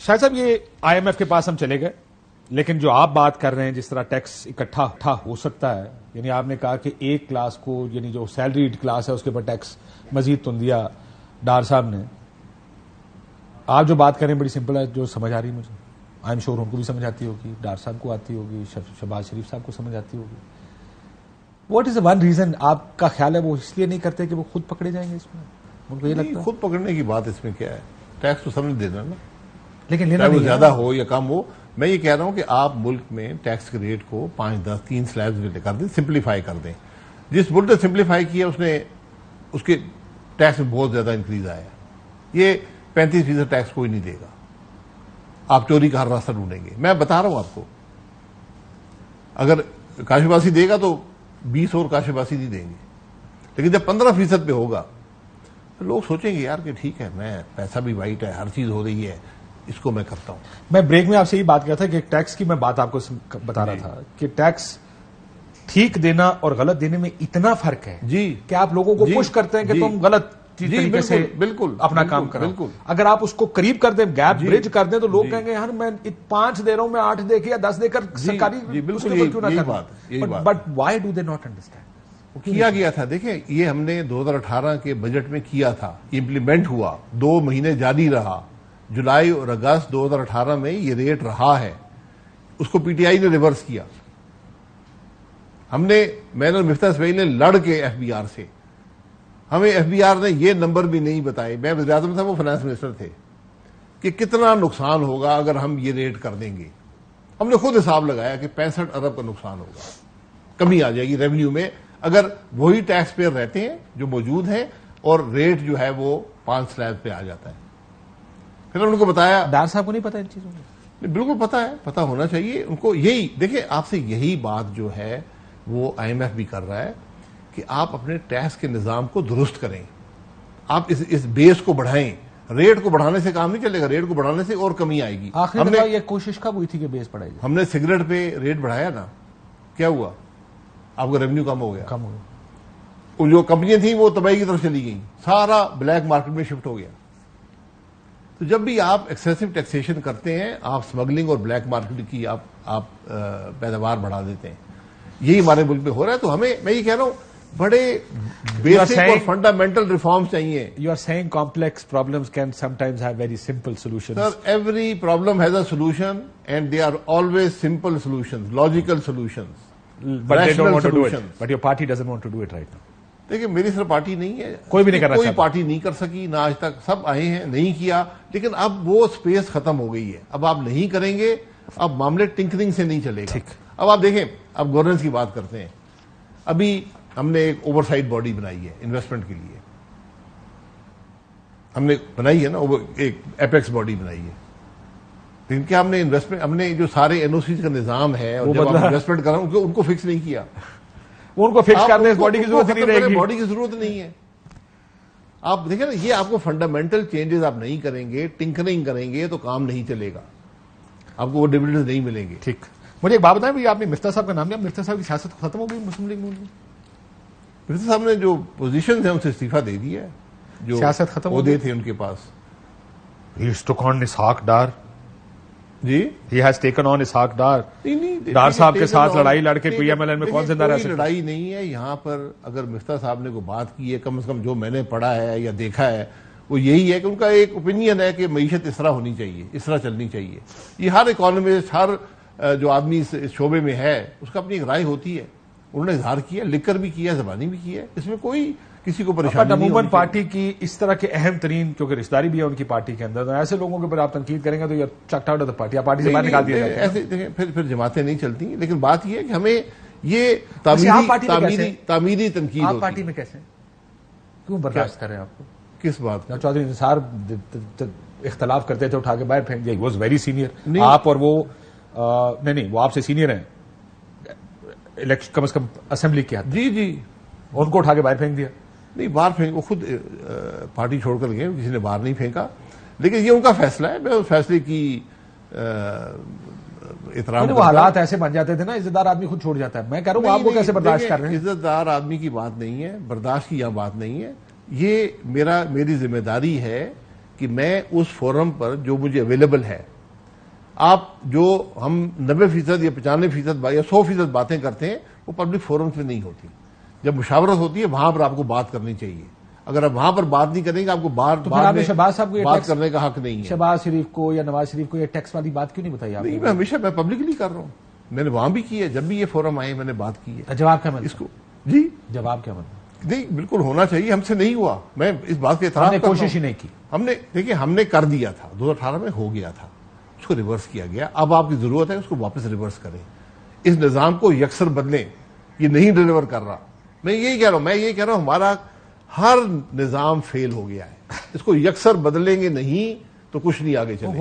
شاہد صاحب یہ I am F کے پاس ہم چلے گئے، لیکن جو آپ بات کر رہے ہیں جس طرح ٹیکس اکٹھا ہو سکتا ہے، یعنی آپ نے کہا کہ ایک کلاس کو، یعنی جو سیلریڈ کلاس ہے اس کے اوپر ٹیکس مزید تن دیا ڈار صاحب نے. آپ جو بات کر رہے ہیں بڑی سمپل ہے، جو سمجھ آ رہی ہے مجھے، آئی ایم شور ان کو بھی سمجھ آتی ہوگی، ڈار صاحب کو آتی ہوگی، شہباز شریف صاحب کو سمجھ آتی ہوگی. واٹ از ون ریزن آپ کا خیال ہے وہ اس لیے نہیں کرتے کہ وہ خود پکڑے جائیں گے اس میں؟ ان کو یہ لگتا ہے خود پکڑنے کی بات اس میں کیا ہے؟ ٹیکس تو سب نے دینا نا، لیکن لینا چاہے وہ نہیں زیادہ ہو یا کم ہو. میں یہ کہہ رہا ہوں کہ آپ ملک میں ٹیکس کے ریٹ کو 5-10 3 سلیبز میں کر دیں، سمپلیفائی کر دیں. جس ملک نے سمپلیفائی کیا اس کے ٹیکس میں بہت زیادہ انکریز آیا. یہ 35% ٹیکس کوئی نہیں دے گا. آپ چوری کا ہر راستہ ڈھونڈیں گے. میں بتا رہا ہوں آپ کو، اگر کاشباسی دے گا تو 20 اور کاشباسی نہیں دیں گے. لیکن جب 15% پہ ہوگا تو لوگ سوچیں گے یار کہ ٹھیک ہے، میں پیسہ بھی وائٹ ہے، ہر چیز ہو رہی ہے، اس کو میں کرتا ہوں. میں بریک میں آپ سے یہ بات کیا تھا کہ ٹیکس کی میں بات آپ کو بتا رہا تھا کہ ٹیکس ٹھیک دینا اور غلط دینے میں اتنا فرق ہے جی کہ آپ لوگوں کو پش کرتے ہیں کہ تم غلط طریقے سے بالکل اپنا کام کرو. اگر آپ اس کو قریب کر دیں، گیپ برج کر دیں، تو لوگ کہیں گے یار میں 5 دے رہا ہوں، میں 8 دے کے یا 10 دے کر سرکاری کیوں نہ کروں. But why do they not understand? کیا گیا تھا، دیکھیں یہ ہم نے 2018 کے بجٹ میں کیا تھا، امپلیمنٹ ہوا، 2 مہینے جاری رہا. جولائی اور اگست 2018 میں یہ ریٹ رہا ہے. اس کو پی ٹی آئی نے ریورس کیا. میں نے مفتاح اسماعیل نے لڑ کے ایف بی آر سے، ہمیں ایف بی آر نے یہ نمبر بھی نہیں بتائے، میں وزیر اعظم تھا، وہ فائنانس منسٹر تھے، کہ کتنا نقصان ہوگا اگر ہم یہ ریٹ کر دیں گے. ہم نے خود حساب لگایا کہ 65 ارب کا نقصان ہوگا، کمی آ جائے گی ریونیو میں اگر وہی ٹیکس پیئر رہتے ہیں جو موجود ہیں اور ریٹ جو ہے وہ 5 سلیب پہ آ جاتا ہے. پھر ہم ان کو بتایا. ڈار صاحب کو نہیں پتا ان چیزوں میں؟ بالکل پتا ہے، پتا ہونا چاہیے ان کو. یہی دیکھیں، آپ سے یہی بات جو ہے وہ آئی ایم ایف بھی کر رہا ہے کہ آپ اپنے ٹیکس کے نظام کو درست کریں، آپ اس بیس کو بڑھائیں. ریٹ کو بڑھانے سے کام نہیں چلے گا، ریٹ کو بڑھانے سے اور کمی آئے گی. آخری دفعہ یہ کوشش کب ہوئی تھی کہ بیس بڑھائی جائے؟ ہم نے سگریٹ پہ ریٹ بڑھایا نا، کیا ہوا؟ آپ کا ریونیو کم ہو گیا. جو کمپنیاں تھیں وہ تباہی کی طرف چلی گئیں، سارا بلیک مارکیٹ میں شفٹ ہو گیا. تو جب بھی آپ ایکسیسو ٹیکسیشن کرتے ہیں، آپ سمگلنگ اور بلیک مارکیٹ کی آپ پیداوار بڑھا دیتے ہیں. یہی ہمارے ملک میں ہو رہا ہے. تو میں یہ کہہ رہا ہوں بڑے بیسک اور فنڈامنٹل ریفارمز چاہیے. You are saying complex problems can sometimes have very simple solutions. Sir, every problem has a solution and they are always simple solutions, logical solutions. But they don't want to do it. But your party doesn't want to do it right now. دیکھیں میری صرف party نہیں ہے، کوئی بھی نہیں کرنا کوئی پارٹی نہیں کر سکی نہ آج تک. سب آئے ہیں، نہیں کیا، لیکن اب وہ سپیس ختم ہو گئی ہے. اب آپ نہیں کریں گے، اب معاملے ٹنکرنگ سے نہیں چلے گا. اب آپ دیکھیں، اب گورننس کی بات کرتے ہیں. ابھی ہم نے ایک اوور سائٹ باڈی بنائی ہے انویسٹمنٹ کے لیے، ہم نے بنائی ہے نا، ایک ایپیکس باڈی بنائی ہے. لیکن کیا ہم نے انویسٹمنٹ، ہم نے جو سارے این او سیز کا نظام ہے اور جب ہم انویسٹمنٹ کر رہے ہیں ان کو فکس نہیں کیا. ان کو فکس کرنے اس باڈی کی ضرورت نہیں رہے گی. باڈی کی ضرورت نہیں ہے. آپ دیکھیں نا، یہ آپ کو فنڈامنٹل چینجز آپ نہیں کریں گے، ٹنکرنگ کریں گے تو کام نہیں چلے گا، آپ کو وہ ڈویڈنڈز نہیں ملیں گے. ٹھیک، مجھے ایک بات بتائیں بھائی، آپ نے مفتاح صاحب کا نام لیا، مفتاح صاحب کی سیاست ختم ہو گئی مسلم لیگ میں؟ مفتاح صاحب نے جو پوزیشنز ہیں ان سے استعفیٰ دے دیا ہے، جو سیاست ختم ہو عہدے تھے ان کے پاس. He took on Ishaq Dar. G He has taken on Ishaq Dar. Dar صاحب کے ساتھ لڑائی لڑ کے پی ایم ایل این میں کون زندہ رہ سکتا؟ لڑائی نہیں ہے یہاں پر. اگر مفتاح صاحب نے کوئی بات کی ہے، کم از کم جو میں نے پڑھا ہے یا دیکھا ہے وہ یہی ہے کہ ان کا ایک اوپینین ہے کہ معیشت اس طرح ہونی چاہیے، اس طرح چلنی چاہیے. یہ ہر اکانومسٹ، ہر جو آدمی اس شعبے میں ہے اس کا اپنی ایک رائے ہوتی ہے. انہوں نے اظہار کیا، لکھ کر بھی کیا، زبانی بھی کی ہے، اس میں کوئی کسی کو پریشانی نہیں. عموماً پارٹی کی اس طرح کے اہم ترین، کیونکہ رشتہ داری بھی ہے ان کی پارٹی کے اندر، ایسے لوگوں کے اوپر آپ تنقید کریں گے تو یہ chucked out of the party, party سے باہر نکال دیا جائے. ایسے دیکھیں پھر جماعتیں نہیں چلتی. لیکن بات یہ ہے کہ ہمیں یہ تعمیری تنقید. آپ پارٹی میں کیسے کیوں برداشت کر رہے ہیں؟ آپ کو کس بات؟ چودھری نثار اختلاف کرتے تھے، اٹھا کے باہر پھینک دیا. He was very senior. آپ اور وہ نہیں، وہ آپ سے سینئر ہیں، الیکشن کم از کم اسمبلی کیا. جی جی، ان کو اٹھا کے باہر پھینک دیا. نہیں، باہر پھینک، وہ خود پارٹی چھوڑ کر گئے، کسی نے باہر نہیں پھینکا. لیکن یہ ان کا فیصلہ ہے، میں اس فیصلے کی احترام. وہ حالات ایسے بن جاتے تھے نا، عزت دار آدمی خود چھوڑ جاتا ہے. میں کہہ رہا ہوں آپ کو کیسے برداشت کر رہے ہیں؟ عزت دار آدمی کی بات نہیں ہے، برداشت کی یہاں بات نہیں ہے. یہ میری ذمہ داری ہے کہ میں اس فورم پر جو مجھے اویلیبل ہے آپ جو ہم 90% یا 95% یا 100% باتیں کرتے ہیں وہ پبلک فورمز میں نہیں ہوتی. جب مشاورت ہوتی ہے وہاں پر آپ کو بات کرنی چاہیے. اگر آپ وہاں پر بات نہیں کریں گے آپ کو شہباز صاحب کو بات کرنے کا حق نہیں ہے. شہباز شریف کو یا نواز شریف کو یہ ٹیکس والی بات کیوں نہیں بتائی آپ نے؟ میں ہمیشہ میں پبلکلی کر رہا ہوں. میں نے وہاں بھی کی ہے, جب بھی یہ فورم آئے میں نے بات کی ہے. جواب کیا ملتا اس کو جی جواب کیا ملتا؟ نہیں, بالکل ہونا چاہیے. ہم سے نہیں ہوا, میں اس بات کے اعتراف کرتا ہوں. کوشش ہی نہیں کی. ہم نے دیکھیے ہم نے کر دیا تھا 2018 میں, ہو گیا تھا, اس کو ریورس کیا گیا. اب آپ کی ضرورت ہے اس کو واپس ریورس کریں, اس نظام کو یکسر بدلیں. یہ نہیں ڈیلیور کر رہا. میں یہی کہہ رہا ہوں ہمارا ہر نظام فیل ہو گیا ہے. اس کو یکسر بدلیں گے نہیں تو کچھ نہیں آگے چلے.